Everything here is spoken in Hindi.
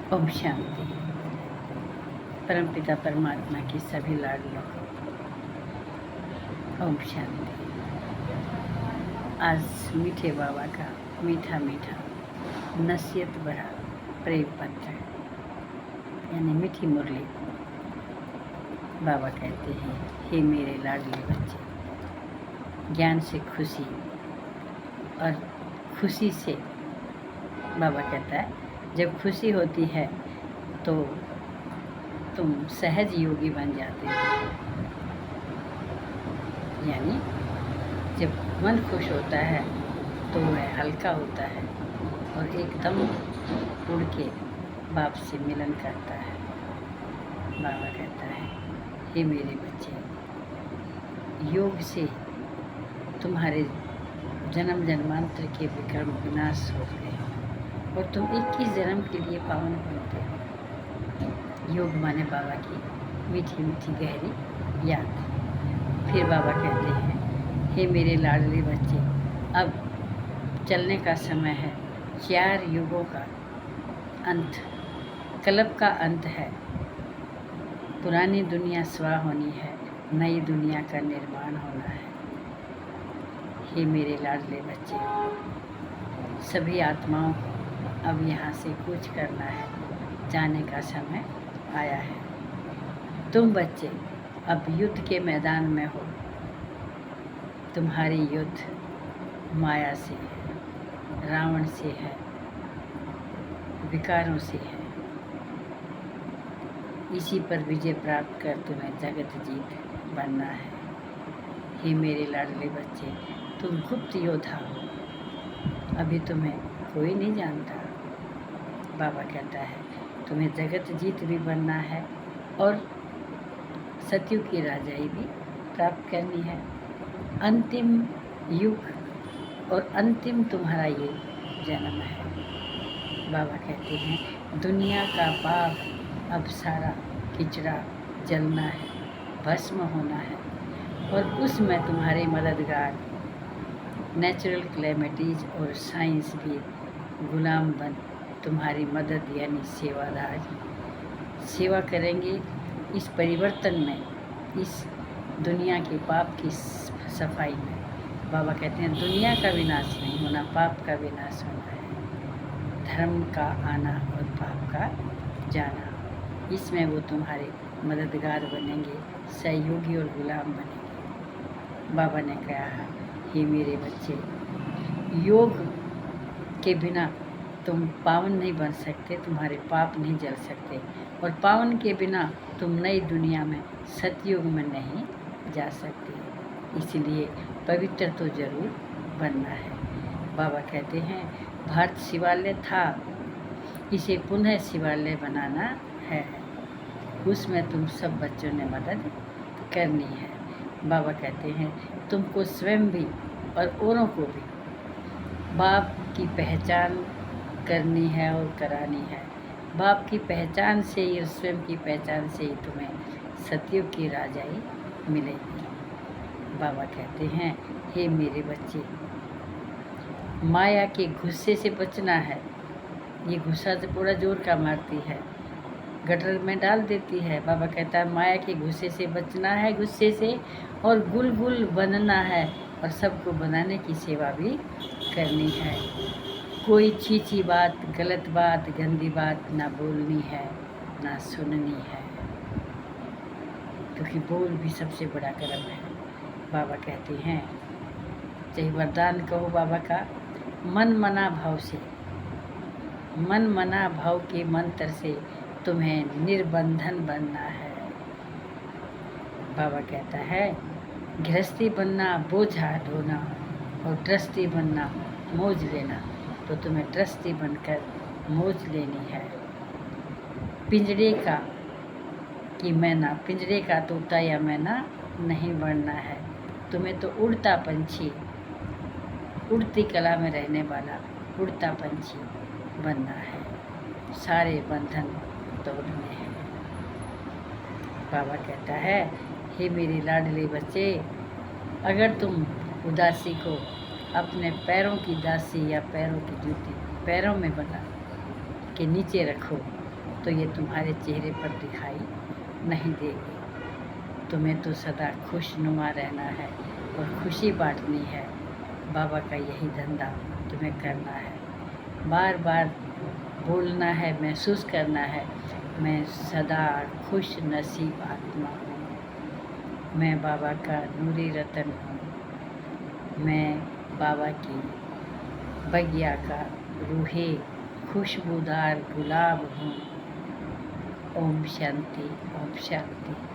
ओम शांति। परमपिता परमात्मा की सभी लाडलों को ओम शांति। आज मीठे बाबा का मीठा मीठा नसीहत भरा प्रेम पत्र यानी मीठी मुरली। बाबा कहते हैं, हे मेरे लाडले बच्चे, ज्ञान से खुशी और खुशी से, बाबा कहता है जब खुशी होती है तो तुम सहज योगी बन जाते हो। यानी जब मन खुश होता है तो वह हल्का होता है और एकदम उड़ के बाप से मिलन करता है। बाबा कहता है, हे मेरे बच्चे, योग से तुम्हारे जन्म जन्मांतर के विक्रम विनाश हो गए और तुम 21 जन्म के लिए पावन बनते हो। योग माने बाबा की मीठी मीठी गहरी याद। फिर बाबा कहते हैं, हे मेरे लाडले बच्चे, अब चलने का समय है। 4 युगों का अंत, कल्प का अंत है। पुरानी दुनिया स्वाह होनी है, नई दुनिया का निर्माण होना है। हे मेरे लाडले बच्चे, सभी आत्माओं को अब यहाँ से कूच करना है, जाने का समय आया है। तुम बच्चे अब युद्ध के मैदान में हो। तुम्हारी युद्ध माया से है, रावण से है, विकारों से है। इसी पर विजय प्राप्त कर तुम्हें जगत जीत बनना है। हे मेरे लाडले बच्चे, तुम गुप्त योद्धा हो, अभी तुम्हें कोई नहीं जानता। बाबा कहता है, तुम्हें जगत जीत भी बनना है और सतयुग की राजाई भी प्राप्त करनी है। अंतिम युग और अंतिम तुम्हारा ये जन्म है। बाबा कहते हैं, दुनिया का पाप अब सारा किचड़ा जलना है, भस्म होना है और उसमें तुम्हारे मददगार नेचुरल क्लैमिटीज और साइंस भी गुलाम बन तुम्हारी मदद यानी सेवादार सेवा करेंगे इस परिवर्तन में, इस दुनिया के पाप की सफाई में। बाबा कहते हैं, दुनिया का विनाश नहीं होना, पाप का विनाश होना है। धर्म का आना और पाप का जाना, इसमें वो तुम्हारे मददगार बनेंगे, सहयोगी और गुलाम बनेंगे। बाबा ने कहा, हे मेरे बच्चे, योग के बिना तुम पावन नहीं बन सकते, तुम्हारे पाप नहीं जल सकते और पावन के बिना तुम नई दुनिया में सतयुग में नहीं जा सकते। इसलिए पवित्र तो जरूर बनना है। बाबा कहते हैं, भारत शिवालय था, इसे पुनः शिवालय बनाना है। उसमें तुम सब बच्चों ने मदद करनी है। बाबा कहते हैं, तुमको स्वयं भी और औरों को भी बाप की पहचान करनी है और करानी है। बाप की पहचान से ही और स्वयं की पहचान से ही तुम्हें सतयुग की राजाई मिलेगी। बाबा कहते हैं, हे मेरे बच्चे, माया के गुस्से से बचना है। ये गुस्सा तो पूरा जोर का मारती है, गटर में डाल देती है। बाबा कहता है, माया के गुस्से से बचना है, गुस्से से, और गुल बनना है और सबको बनाने की सेवा भी करनी है। कोई छीछी बात, गलत बात, गंदी बात ना बोलनी है, ना सुननी है, क्योंकि बोल भी सबसे बड़ा कर्म है। बाबा कहते हैं, चाहे वरदान कहो बाबा का, मन मना भाव से, मन मना भाव के मंत्र से तुम्हें निर्बंधन बनना है। बाबा कहता है, गृहस्थी बनना बोझा ढोना और ट्रस्टी बनना मौज लेना, तो तुम्हें ट्रस्टी बनकर मौज लेनी है। पिंजरे का कि मैना, पिंजरे का तोता या मैना नहीं बनना है। तुम्हें तो उड़ता पंछी, उड़ती कला में रहने वाला उड़ता पंछी बनना है। सारे बंधन तोड़ने हैं। बाबा कहता है, हे मेरे लाडले बच्चे, अगर तुम उदासी को अपने पैरों की दासी या पैरों की जूती पैरों में बना के नीचे रखो तो ये तुम्हारे चेहरे पर दिखाई नहीं देगी। तुम्हें तो सदा खुशनुमा रहना है और खुशी बांटनी है। बाबा का यही धंधा तुम्हें करना है। बार बार बोलना है, महसूस करना है, मैं सदा खुश नसीब आत्मा हूँ। मैं बाबा का नूरी रतन हूँ। मैं बाबा की बगिया का रूहे खुशबूदार गुलाब हूँ। ओम शांति, ओम शांति।